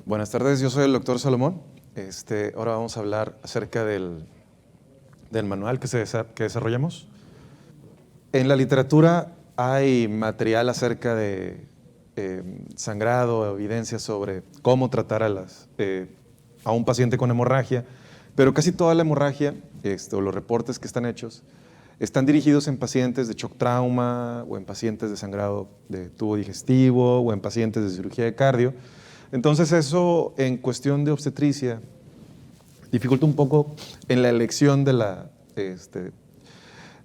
Buenas tardes, yo soy el doctor Salomón. Ahora vamos a hablar acerca del manual que desarrollamos. En la literatura hay material acerca de sangrado, evidencia sobre cómo tratar a un paciente con hemorragia, pero casi toda la hemorragia, o los reportes que están hechos, están dirigidos en pacientes de shock trauma o en pacientes de sangrado de tubo digestivo o en pacientes de cirugía de cardio. Entonces eso en cuestión de obstetricia dificulta un poco en la elección de la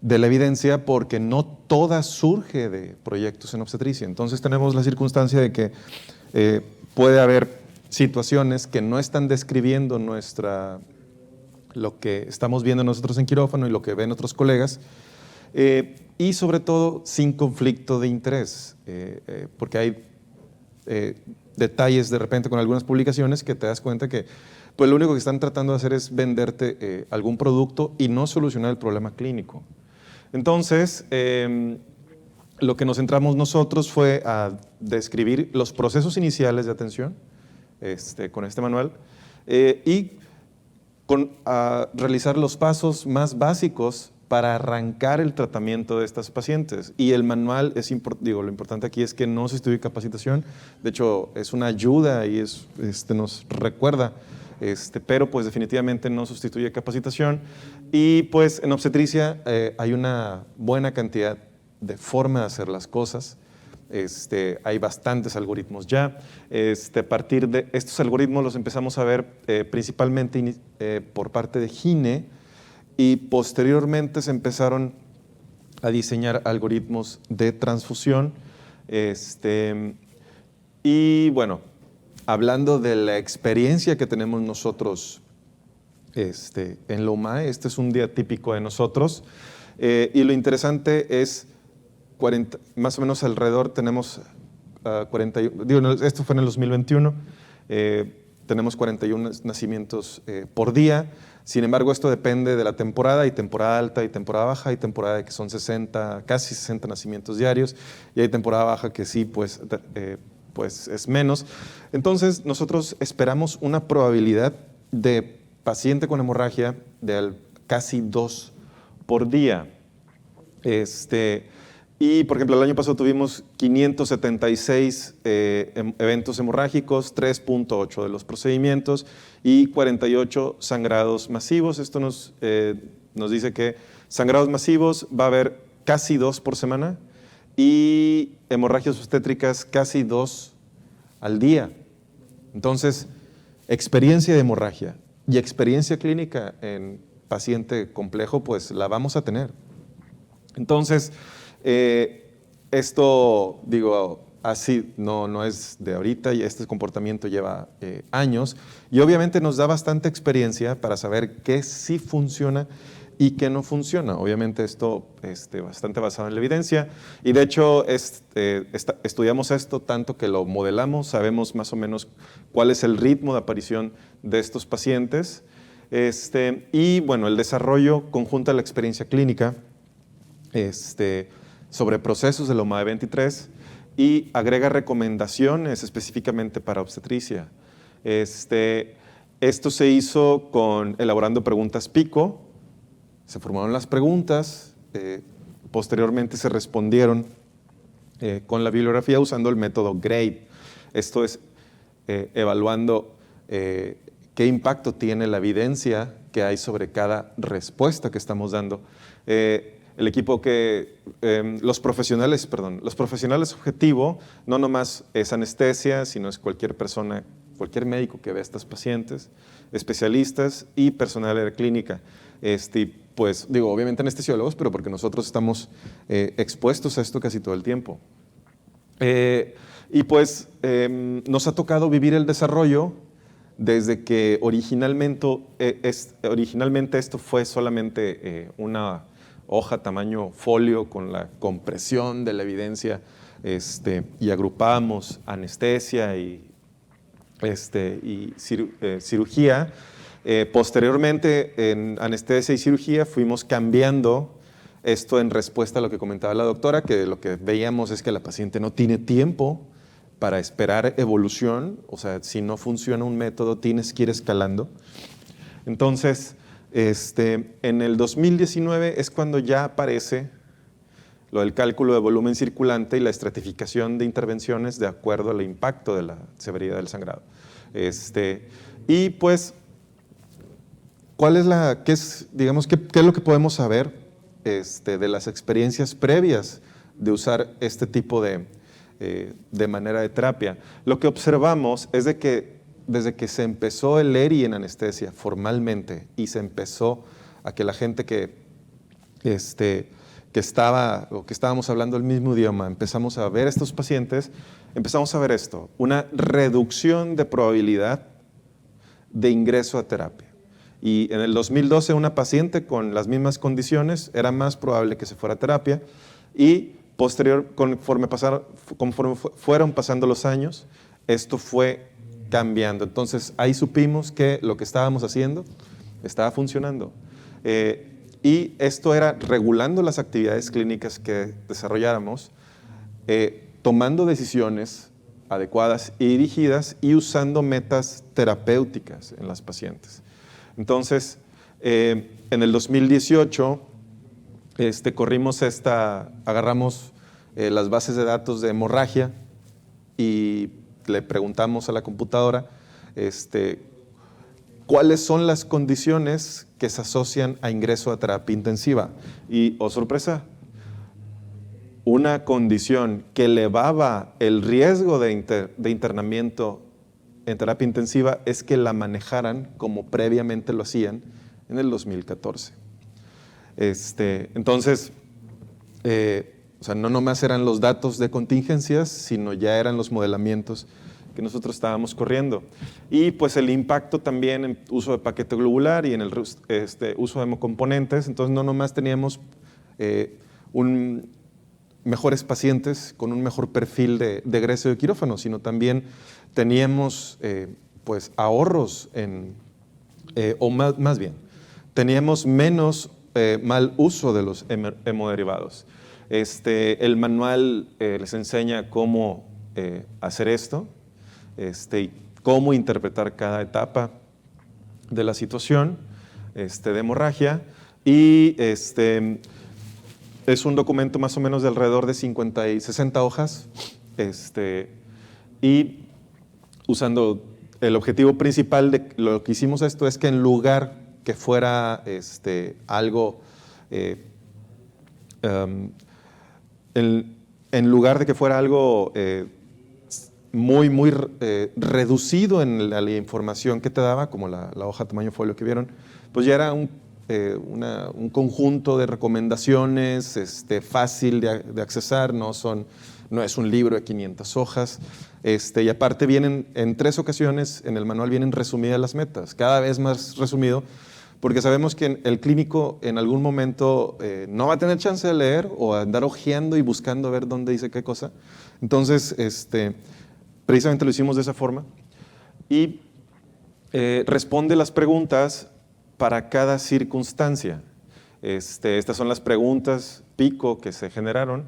evidencia porque no toda surge de proyectos en obstetricia. Entonces tenemos la circunstancia de que puede haber situaciones que no están describiendo lo que estamos viendo nosotros en quirófano y lo que ven otros colegas, y sobre todo sin conflicto de interés, porque hay detalles de repente con algunas publicaciones que te das cuenta que pues lo único que están tratando de hacer es venderte algún producto y no solucionar el problema clínico. Entonces, lo que nos centramos nosotros fue a describir los procesos iniciales de atención con este manual y a realizar los pasos más básicos para arrancar el tratamiento de estas pacientes. Y el manual, lo importante aquí es que no se estudia capacitación, de hecho es una ayuda y nos recuerda, pero pues definitivamente no sustituye capacitación. Y pues en obstetricia hay una buena cantidad de formas de hacer las cosas. Hay bastantes algoritmos ya. A partir de estos algoritmos los empezamos a ver principalmente por parte de Gine, y posteriormente se empezaron a diseñar algoritmos de transfusión. Y bueno, hablando de la experiencia que tenemos nosotros en la UMAE, este es un día típico de nosotros, y lo interesante es más o menos alrededor tenemos 41, esto fue en el 2021, tenemos 41 nacimientos por día. Sin embargo, esto depende de la temporada. Hay temporada alta y temporada baja. Hay temporada que son casi 60 nacimientos diarios, y hay temporada baja que sí, pues es menos. Entonces, nosotros esperamos una probabilidad de paciente con hemorragia de casi 2 por día. Y, por ejemplo, el año pasado tuvimos 576 eventos hemorrágicos, 3.8 de los procedimientos y 48 sangrados masivos. Esto nos dice que sangrados masivos va a haber casi 2 por semana y hemorragias obstétricas casi 2 al día. Entonces, experiencia de hemorragia y experiencia clínica en paciente complejo, pues la vamos a tener. Entonces, esto, así no es de ahorita, y este comportamiento lleva años, y obviamente nos da bastante experiencia para saber qué sí funciona y qué no funciona. Obviamente esto bastante basado en la evidencia, y de hecho estudiamos esto tanto que lo modelamos, sabemos más o menos cuál es el ritmo de aparición de estos pacientes, y bueno, el desarrollo conjunta la experiencia clínica sobre procesos de la UMAE 23 y agrega recomendaciones específicamente para obstetricia. Esto se hizo elaborando preguntas PICO, se formaron las preguntas, posteriormente se respondieron con la bibliografía usando el método GRADE. Esto es evaluando qué impacto tiene la evidencia que hay sobre cada respuesta que estamos dando. El equipo los profesionales objetivo no nomás es anestesia, sino es cualquier persona, cualquier médico que vea a estos pacientes, especialistas y personal de la clínica. Pues obviamente anestesiólogos, pero porque nosotros estamos expuestos a esto casi todo el tiempo. Y pues nos ha tocado vivir el desarrollo desde que originalmente esto fue solamente una hoja tamaño folio con la compresión de la evidencia, y agrupábamos anestesia y cirugía. Posteriormente, en anestesia y cirugía fuimos cambiando esto en respuesta a lo que comentaba la doctora, que lo que veíamos es que la paciente no tiene tiempo para esperar evolución. O sea, si no funciona un método, tienes que ir escalando. Entonces, en el 2019 es cuando ya aparece lo del cálculo de volumen circulante y la estratificación de intervenciones de acuerdo al impacto de la severidad del sangrado. Y pues, digamos, qué es lo que podemos saber de las experiencias previas de usar este tipo de manera de terapia? Lo que observamos es de que desde que se empezó el ERI en anestesia formalmente y se empezó a que la gente que estábamos hablando el mismo idioma, empezamos a ver estos pacientes, empezamos a ver esto, una reducción de probabilidad de ingreso a terapia. Y en el 2012 una paciente con las mismas condiciones era más probable que se fuera a terapia, y conforme fueron pasando los años, esto fue cambiando. Entonces ahí supimos que lo que estábamos haciendo estaba funcionando. Y esto era regulando las actividades clínicas que desarrolláramos, tomando decisiones adecuadas y dirigidas y usando metas terapéuticas en las pacientes. Entonces, en el 2018, agarramos las bases de datos de hemorragia y le preguntamos a la computadora cuáles son las condiciones que se asocian a ingreso a terapia intensiva. Y, oh sorpresa, una condición que elevaba el riesgo de internamiento en terapia intensiva es que la manejaran como previamente lo hacían en el 2014. Entonces, o sea, no nomás eran los datos de contingencias, sino ya eran los modelamientos que nosotros estábamos corriendo. Y pues el impacto también en uso de paquete globular y en el uso de hemocomponentes. Entonces no nomás teníamos mejores pacientes con un mejor perfil de egreso de quirófano, sino también teníamos pues ahorros o más bien, teníamos menos mal uso de los hemoderivados. El manual les enseña cómo hacer esto, y cómo interpretar cada etapa de la situación de hemorragia, y es un documento más o menos de alrededor de 50 y 60 hojas, y usando el objetivo principal de lo que hicimos esto es que en lugar que fuera algo, en lugar de que fuera algo muy reducido en la información que te daba, como la hoja tamaño folio que vieron, pues ya era un conjunto de recomendaciones fácil de accesar, no es un libro de 500 hojas, y aparte vienen en 3 ocasiones, en el manual vienen resumidas las metas, cada vez más resumido, porque sabemos que el clínico en algún momento no va a tener chance de leer o andar hojeando y buscando a ver dónde dice qué cosa. Entonces, precisamente lo hicimos de esa forma, y responde las preguntas para cada circunstancia. Estas son las preguntas pico que se generaron.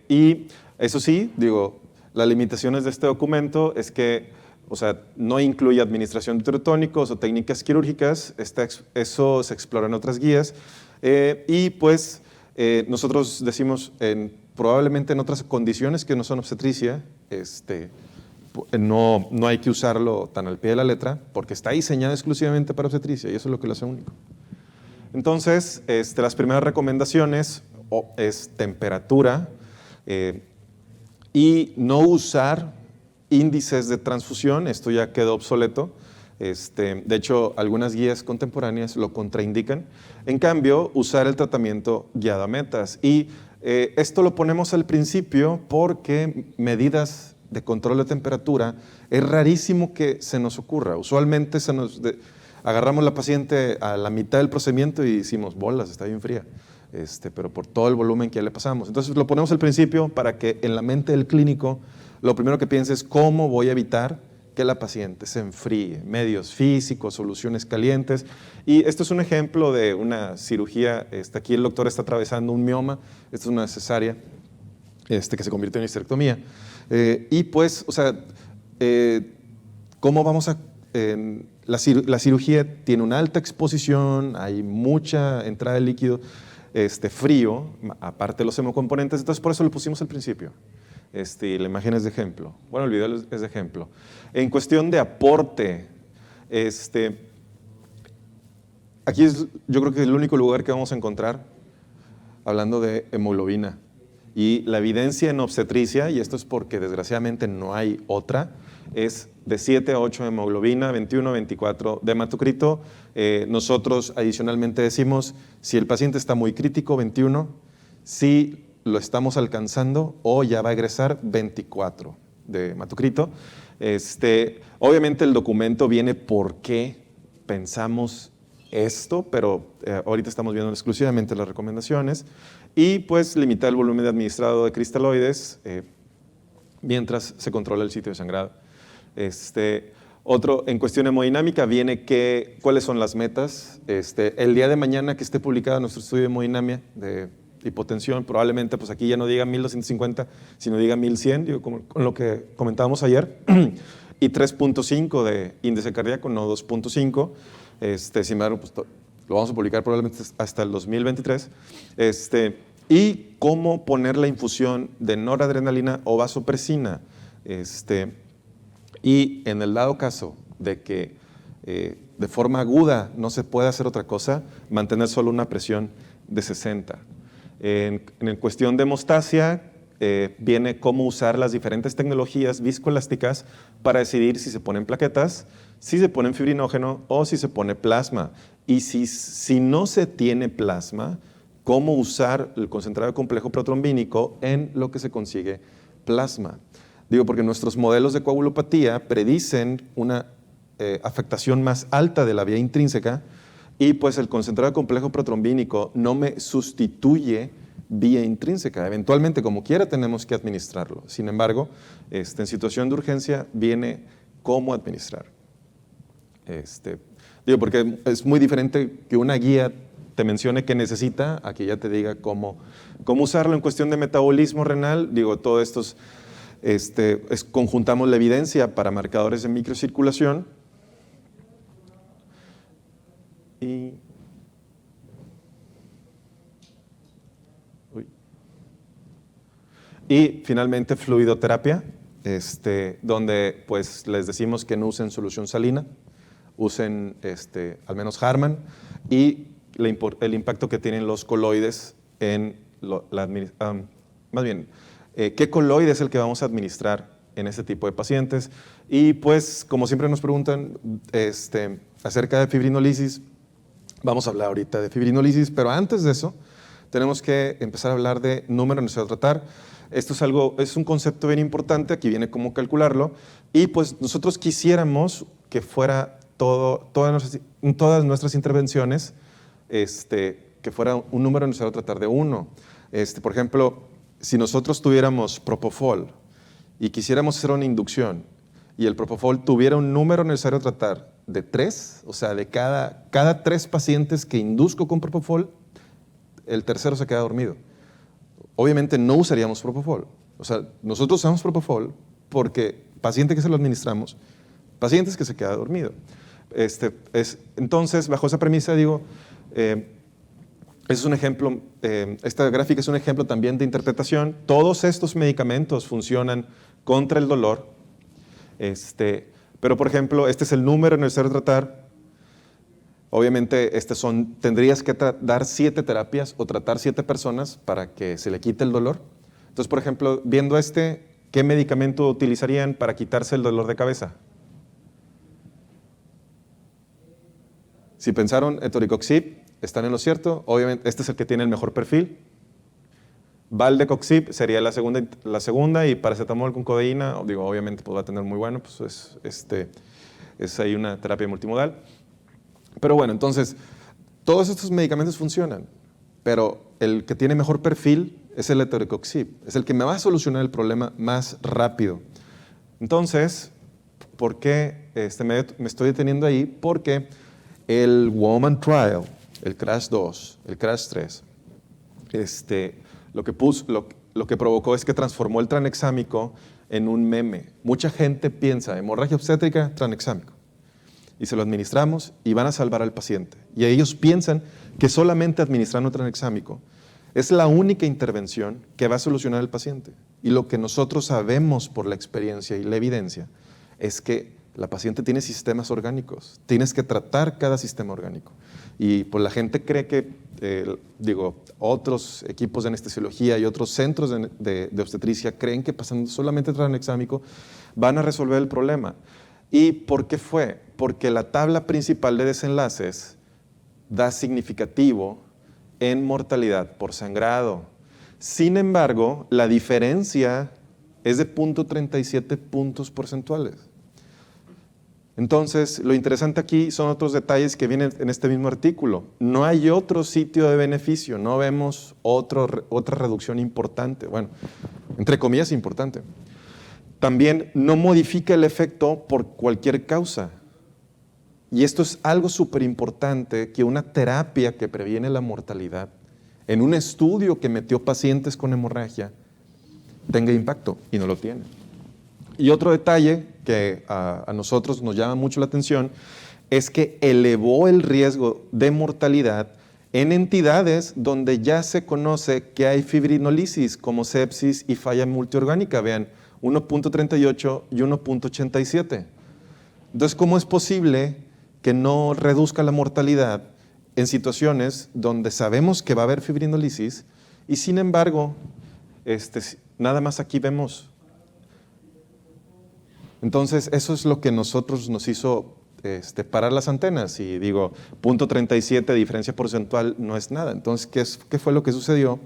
Y eso sí, digo, las limitaciones de este documento es que, o sea, no incluye administración de uterotónicos o técnicas quirúrgicas, eso se explora en otras guías, y pues nosotros decimos, probablemente en otras condiciones que no son obstetricia, no hay que usarlo tan al pie de la letra, porque está diseñado exclusivamente para obstetricia y eso es lo que lo hace único. Entonces, las primeras recomendaciones es temperatura y no usar índices de transfusión, esto ya quedó obsoleto. De hecho, algunas guías contemporáneas lo contraindican. En cambio, usar el tratamiento guiado a metas. Y esto lo ponemos al principio porque medidas de control de temperatura es rarísimo que se nos ocurra. Usualmente agarramos la paciente a la mitad del procedimiento y decimos, bolas, está bien fría, pero por todo el volumen que ya le pasamos. Entonces lo ponemos al principio para que en la mente del clínico lo primero que piense es cómo voy a evitar que la paciente se enfríe, medios físicos, soluciones calientes. Y esto es un ejemplo de una cirugía. Aquí el doctor está atravesando un mioma, esto es una cesárea que se convirtió en histerectomía. Y pues, o sea, ¿cómo vamos a...? La cirugía tiene una alta exposición, hay mucha entrada de líquido frío, aparte de los hemocomponentes, entonces por eso lo pusimos al principio. La imagen es de ejemplo. Bueno, el video es de ejemplo. En cuestión de aporte, aquí es, yo creo que es el único lugar que vamos a encontrar hablando de hemoglobina. Y la evidencia en obstetricia, y esto es porque desgraciadamente no hay otra, es de 7 a 8 de hemoglobina, 21, 24 de hematocrito. Nosotros adicionalmente decimos, si el paciente está muy crítico, 21, si lo estamos alcanzando o ya va a egresar, 24 de hematocrito. Obviamente el documento viene por qué pensamos esto, pero ahorita estamos viendo exclusivamente las recomendaciones. Y pues limitar el volumen administrado de cristaloides mientras se controla el sitio de sangrado. Otro, en cuestión hemodinámica, viene cuáles son las metas. El día de mañana que esté publicado nuestro estudio de hemodinamia de hipotensión, probablemente pues aquí ya no diga 1250, sino diga 1100, digo, con lo que comentábamos ayer, y 3.5 de índice cardíaco, no 2.5. Sin embargo, pues, lo vamos a publicar probablemente hasta el 2023. Y cómo poner la infusión de noradrenalina o vasopresina. Y en el dado caso de que de forma aguda no se pueda hacer otra cosa, mantener solo una presión de 60. En cuestión de hemostasia, viene cómo usar las diferentes tecnologías viscoelásticas para decidir si se ponen plaquetas, si se pone fibrinógeno o si se pone plasma. Y si no se tiene plasma, cómo usar el concentrado complejo protrombínico en lo que se consigue plasma. Digo, porque nuestros modelos de coagulopatía predicen una afectación más alta de la vía intrínseca y pues el concentrado complejo protrombínico no me sustituye vía intrínseca. Eventualmente, como quiera, tenemos que administrarlo. Sin embargo, en situación de urgencia viene cómo administrar. Digo, porque es muy diferente que una guía te mencione qué necesita, a que ya te diga cómo usarlo. En cuestión de metabolismo renal, digo, todo esto conjuntamos la evidencia para marcadores de microcirculación. Y finalmente fluidoterapia, donde pues les decimos que no usen solución salina, usen al menos Harman, y el impacto que tienen los coloides en más bien, ¿qué coloide es el que vamos a administrar en este tipo de pacientes? Y pues, como siempre nos preguntan acerca de fibrinolisis, vamos a hablar ahorita de fibrinolisis, pero antes de eso, tenemos que empezar a hablar de número necesario a tratar. Esto es un concepto bien importante, aquí viene cómo calcularlo, y pues nosotros quisiéramos que fuera todas nuestras intervenciones, que fuera un número necesario a tratar de 1. Por ejemplo, si nosotros tuviéramos propofol y quisiéramos hacer una inducción y el propofol tuviera un número necesario a tratar de 3, o sea, de cada 3 pacientes que induzco con propofol, el tercero se queda dormido. Obviamente no usaríamos propofol. O sea, nosotros usamos propofol porque paciente que se lo administramos, pacientes que se queda dormido. Entonces, bajo esa premisa, digo, es un ejemplo, esta gráfica es un ejemplo también de interpretación. Todos estos medicamentos funcionan contra el dolor, pero por ejemplo, este es el número necesario de tratar. Obviamente, tendrías que dar 7 terapias o tratar 7 personas para que se le quite el dolor. Entonces, por ejemplo, viendo ¿qué medicamento utilizarían para quitarse el dolor de cabeza? Si pensaron etoricoxib, están en lo cierto. Obviamente, este es el que tiene el mejor perfil. Valdecoxib sería la segunda y paracetamol con codeína, digo, obviamente pues va a tener muy bueno, pues es ahí una terapia multimodal. Pero bueno, entonces, todos estos medicamentos funcionan, pero el que tiene mejor perfil es el etoricoxib, es el que me va a solucionar el problema más rápido. Entonces, ¿por qué me estoy deteniendo ahí? Porque el Woman Trial, el CRASH 2, el CRASH 3, lo que provocó es que transformó el tranexámico en un meme. Mucha gente piensa, hemorragia obstétrica, tranexámico. Y se lo administramos y van a salvar al paciente. Y ellos piensan que solamente administrando tranexámico es la única intervención que va a solucionar al paciente. Y lo que nosotros sabemos por la experiencia y la evidencia es que la paciente tiene sistemas orgánicos. Tienes que tratar cada sistema orgánico. Y pues la gente cree que, otros equipos de anestesiología y otros centros de obstetricia creen que pasando solamente tranexámico van a resolver el problema. ¿Y por qué fue? Porque la tabla principal de desenlaces da significativo en mortalidad por sangrado. Sin embargo, la diferencia es de 0.37 puntos porcentuales. Entonces, lo interesante aquí son otros detalles que vienen en este mismo artículo. No hay otro sitio de beneficio, no vemos otra reducción importante, bueno, entre comillas importante. También no modifica el efecto por cualquier causa. Y esto es algo súper importante, que una terapia que previene la mortalidad, en un estudio que metió pacientes con hemorragia, tenga impacto, y no lo tiene. Y otro detalle que a nosotros nos llama mucho la atención es que elevó el riesgo de mortalidad en entidades donde ya se conoce que hay fibrinolisis, como sepsis y falla multiorgánica. Vean, 1.38 y 1.87. Entonces, ¿cómo es posible que no reduzca la mortalidad en situaciones donde sabemos que va a haber fibrinolisis y sin embargo, nada más aquí vemos? Entonces, eso es lo que nosotros nos hizo parar las antenas. Y digo, 0.37 de diferencia porcentual no es nada. Entonces, ¿qué fue lo que sucedió?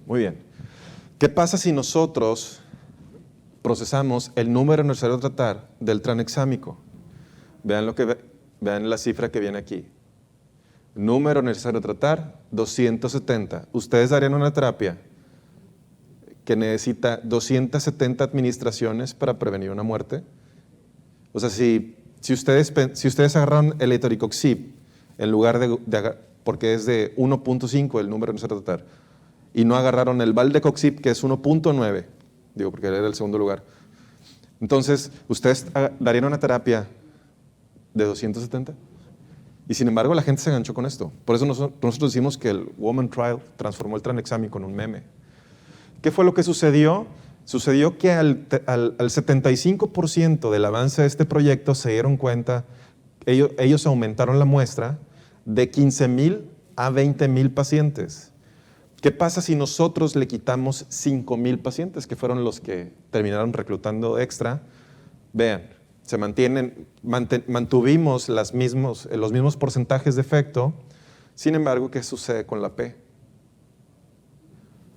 Muy bien. ¿Qué pasa si nosotros procesamos el número necesario a tratar del tranexámico? Vean la cifra que viene aquí. Número necesario a tratar, 270. ¿Ustedes darían una terapia que necesita 270 administraciones para prevenir una muerte? O sea, si ustedes agarraron el etoricoxib en lugar porque es de 1.5 el número necesario a tratar, y no agarraron el valdecoxib, que es 1.9, porque era el segundo lugar. Entonces, ¿ustedes darían una terapia de 270? Y sin embargo, la gente se enganchó con esto. Por eso nosotros decimos que el Woman Trial transformó el tranexámico en un meme. ¿Qué fue lo que sucedió? Sucedió que al 75% del avance de este proyecto se dieron cuenta, ellos aumentaron la muestra de 15,000 a 20,000 pacientes. ¿Qué pasa si nosotros le quitamos 5,000 pacientes, que fueron los que terminaron reclutando extra? Vean, mantuvimos los mismos porcentajes de efecto. Sin embargo, ¿qué sucede con la P?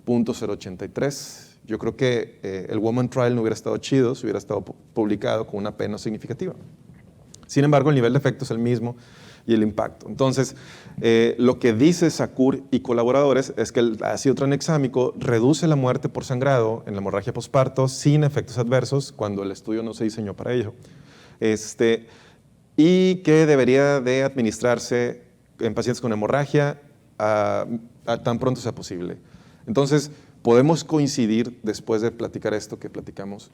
0.083. Yo creo que el Woman Trial no hubiera estado chido si hubiera estado publicado con una P no significativa. Sin embargo, el nivel de efecto es el mismo y el impacto. Entonces, lo que dice SACUR y colaboradores es que el ácido tranexámico reduce la muerte por sangrado en la hemorragia posparto sin efectos adversos cuando el estudio no se diseñó para ello. Y que debería de administrarse en pacientes con hemorragia tan pronto sea posible. Entonces, ¿podemos coincidir después de platicar esto que platicamos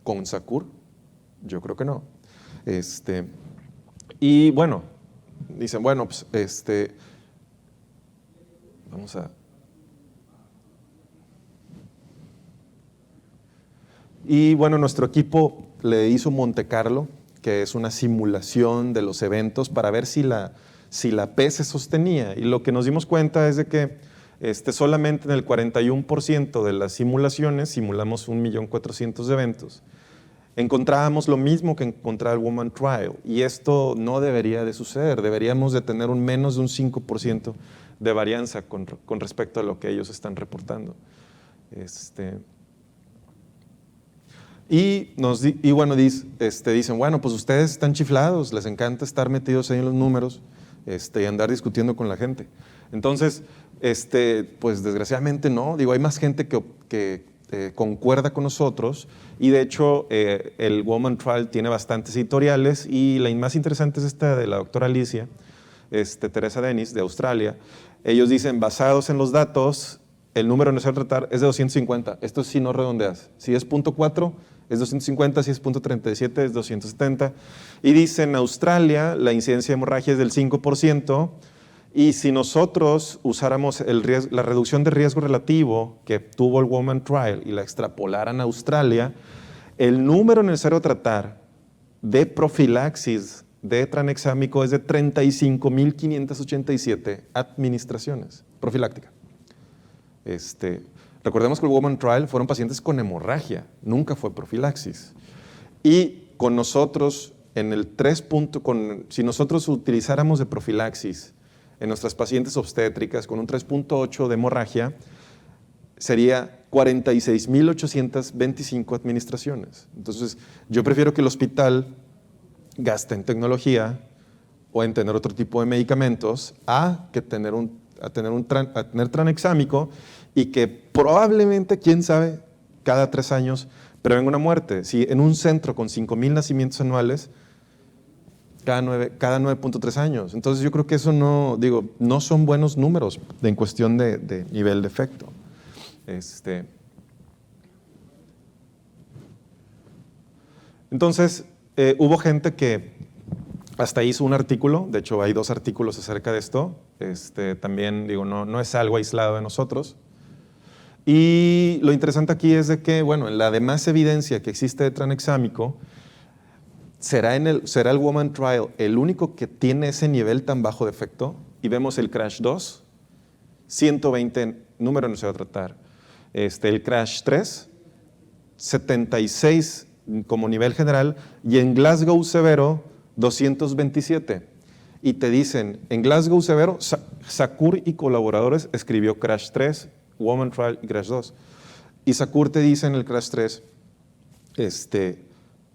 con SACUR? Yo creo que no. Y bueno, dicen, bueno, pues vamos a... Y bueno, nuestro equipo le hizo Monte Carlo, que es una simulación de los eventos para ver si la P se sostenía. Y lo que nos dimos cuenta es de que solamente en el 41% de las simulaciones, simulamos 1.400.000 eventos, encontrábamos lo mismo que encontrar el Woman Trial. Y esto no debería de suceder. Deberíamos de tener menos de un 5% de varianza con respecto a lo que ellos están reportando. Y bueno, dicen, bueno, pues ustedes están chiflados, les encanta estar metidos ahí en los números y andar discutiendo con la gente. Entonces, pues desgraciadamente no. Hay más gente que concuerda con nosotros y de hecho el Woman Trial tiene bastantes editoriales y la más interesante es esta de la doctora Alicia, Teresa Dennis, de Australia. Ellos dicen, basados en los datos, el número necesario a tratar es de 250. Esto sí no redondeas. Si es 0.4, es 250. Si es 0.37, es 270. Y dicen, en Australia, la incidencia de hemorragia es del 5%. Y si nosotros usáramos la reducción de riesgo relativo que tuvo el Woman Trial y la extrapolaran a Australia, el número necesario a tratar de profilaxis de tranexámico es de 35.587 administraciones profilácticas. Recordemos que el Woman Trial fueron pacientes con hemorragia, nunca fue profilaxis. Y con nosotros, si nosotros utilizáramos de profilaxis en nuestras pacientes obstétricas con un 3.8 de hemorragia, sería 46.825 administraciones. Entonces, yo prefiero que el hospital gaste en tecnología o en tener otro tipo de medicamentos a tener tranexámico y que probablemente, quién sabe, cada 3 años prevenga una muerte. Si en un centro con 5,000 nacimientos anuales, cada 9.3 años. Entonces yo creo que eso no son buenos números en cuestión de nivel de efecto. Entonces, hubo gente que hasta hizo un artículo, de hecho hay 2 artículos acerca de esto, también no es algo aislado de nosotros. Y lo interesante aquí es de que, bueno, en la demás evidencia que existe de tranexámico, ¿será el Woman Trial el único que tiene ese nivel tan bajo de efecto? Y vemos el CRASH 2, 120 número no se va a tratar. El CRASH 3, 76 como nivel general, y en Glasgow severo, 227. Y te dicen, en Glasgow severo, Sakur y colaboradores escribió CRASH 3, Woman Trial y CRASH 2. Y Sakur te dice en el CRASH 3,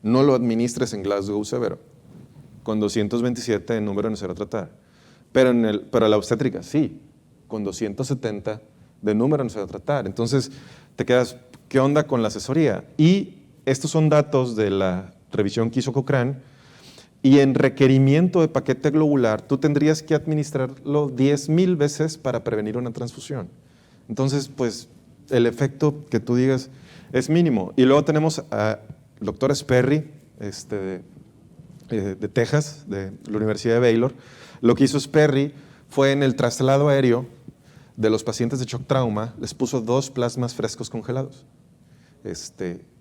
no lo administres en Glasgow severo, con 227 de número necesario a tratar. Pero la obstétrica sí, con 270 de número necesario a tratar. Entonces te quedas, ¿qué onda con la asesoría? Y estos son datos de la revisión que hizo Cochrane, y en requerimiento de paquete globular tú tendrías que administrarlo 10,000 veces para prevenir una transfusión. Entonces, pues el efecto que tú digas es mínimo. Y luego tenemos a doctor Sperry, de Texas, de la Universidad de Baylor. Lo que hizo Sperry fue en el traslado aéreo de los pacientes de shock trauma, les puso 2 plasmas frescos congelados.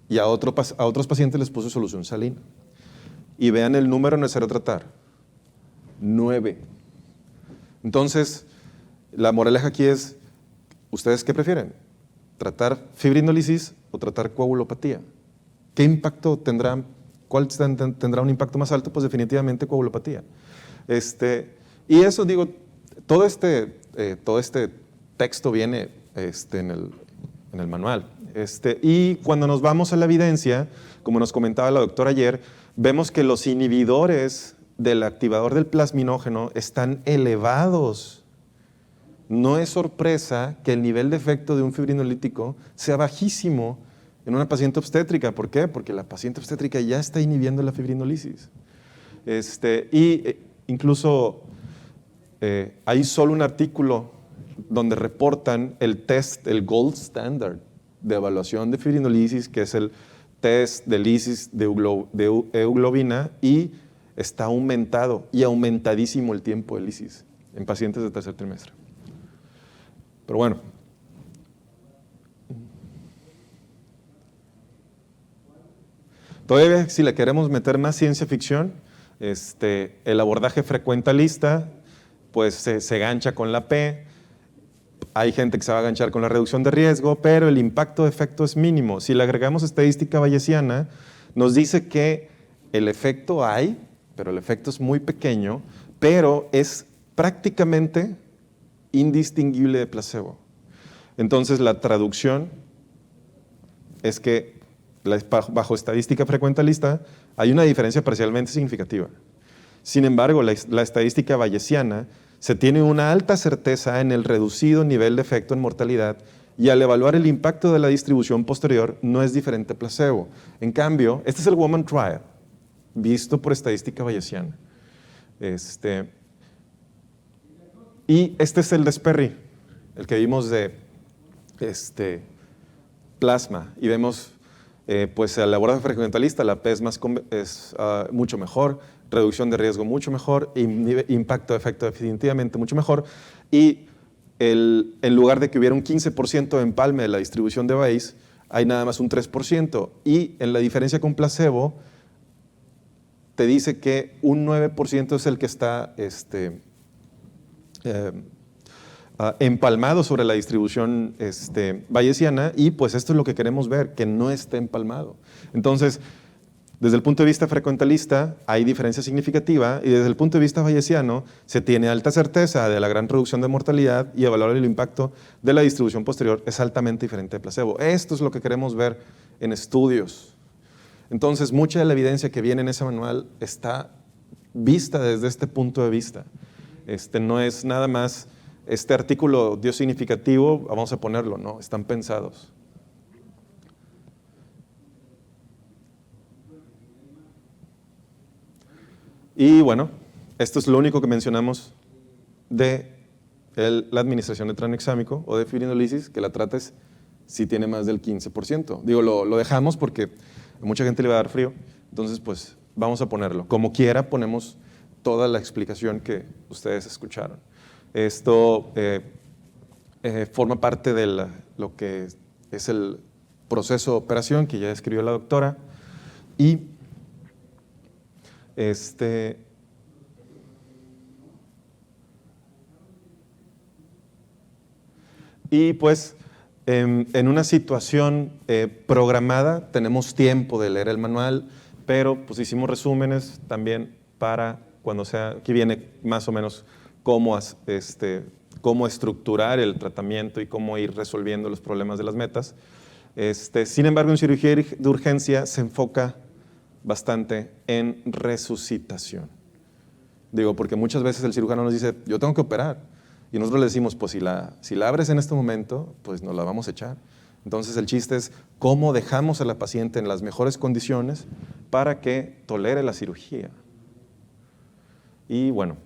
Y a otros pacientes les puso solución salina. Y vean el número necesario a tratar, 9. Entonces, la moraleja aquí es, ¿ustedes qué prefieren? ¿Tratar fibrinólisis o tratar coagulopatía? ¿Qué impacto tendrá? ¿Cuál tendrá un impacto más alto? Pues definitivamente coagulopatía. Y eso, todo este texto viene en el manual. Y cuando nos vamos a la evidencia, como nos comentaba la doctora ayer, vemos que los inhibidores del activador del plasminógeno están elevados. No es sorpresa que el nivel de efecto de un fibrinolítico sea bajísimo en una paciente obstétrica. ¿Por qué? Porque la paciente obstétrica ya está inhibiendo la fibrinólisis. Incluso hay solo un artículo donde reportan el test, el gold standard de evaluación de fibrinólisis, que es el test de lisis de euglobina, y está aumentado y aumentadísimo el tiempo de lisis en pacientes de tercer trimestre. Pero bueno. Todavía, si le queremos meter más ciencia ficción, el abordaje frecuentalista, pues se gancha con la P. Hay gente que se va a ganchar con la reducción de riesgo, pero el impacto de efecto es mínimo. Si le agregamos estadística bayesiana, nos dice que el efecto hay, pero el efecto es muy pequeño, pero es prácticamente indistinguible de placebo. Entonces, la traducción es que bajo estadística frecuentalista hay una diferencia parcialmente significativa. Sin embargo, la estadística bayesiana se tiene una alta certeza en el reducido nivel de efecto en mortalidad, y al evaluar el impacto de la distribución posterior no es diferente a placebo. En cambio, este es el Woman Trial, visto por estadística bayesiana. Y este es el de Sperry, el que vimos de plasma. Y vemos pues el abordaje frecuentalista, la P es mucho mejor, reducción de riesgo mucho mejor, impacto de efecto definitivamente mucho mejor. Y en lugar de que hubiera un 15% de empalme de la distribución de Bayes, hay nada más un 3%. Y en la diferencia con placebo, te dice que un 9% es el que está empalmado sobre la distribución bayesiana, y pues esto es lo que queremos ver, que no esté empalmado. Entonces, desde el punto de vista frecuentalista hay diferencia significativa, y desde el punto de vista bayesiano se tiene alta certeza de la gran reducción de mortalidad, y evaluar el impacto de la distribución posterior es altamente diferente de placebo. Esto es lo que queremos ver en estudios. Entonces, mucha de la evidencia que viene en ese manual está vista desde este punto de vista. No es nada más, este artículo dio significativo, vamos a ponerlo, no, están pensados. Y bueno, esto es lo único que mencionamos de la administración de tranexámico o de fibrinolisis, que la trates si tiene más del 15%. Digo, lo dejamos porque a mucha gente le va a dar frío, entonces pues vamos a ponerlo. Como quiera, ponemos toda la explicación que ustedes escucharon. Esto forma parte de lo que es el proceso de operación que ya describió la doctora, y pues en una situación programada tenemos tiempo de leer el manual, pero pues hicimos resúmenes también para cuando sea, aquí viene más o menos cómo estructurar el tratamiento y cómo ir resolviendo los problemas de las metas. Sin embargo, en cirugía de urgencia se enfoca bastante en resucitación. Digo, porque muchas veces el cirujano nos dice, yo tengo que operar. Y nosotros le decimos, pues si la abres en este momento, pues nos la vamos a echar. Entonces el chiste es cómo dejamos a la paciente en las mejores condiciones para que tolere la cirugía. Y bueno,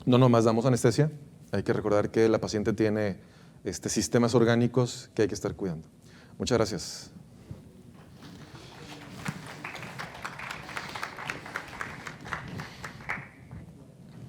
no nomás damos anestesia, hay que recordar que la paciente tiene sistemas orgánicos que hay que estar cuidando. Muchas gracias.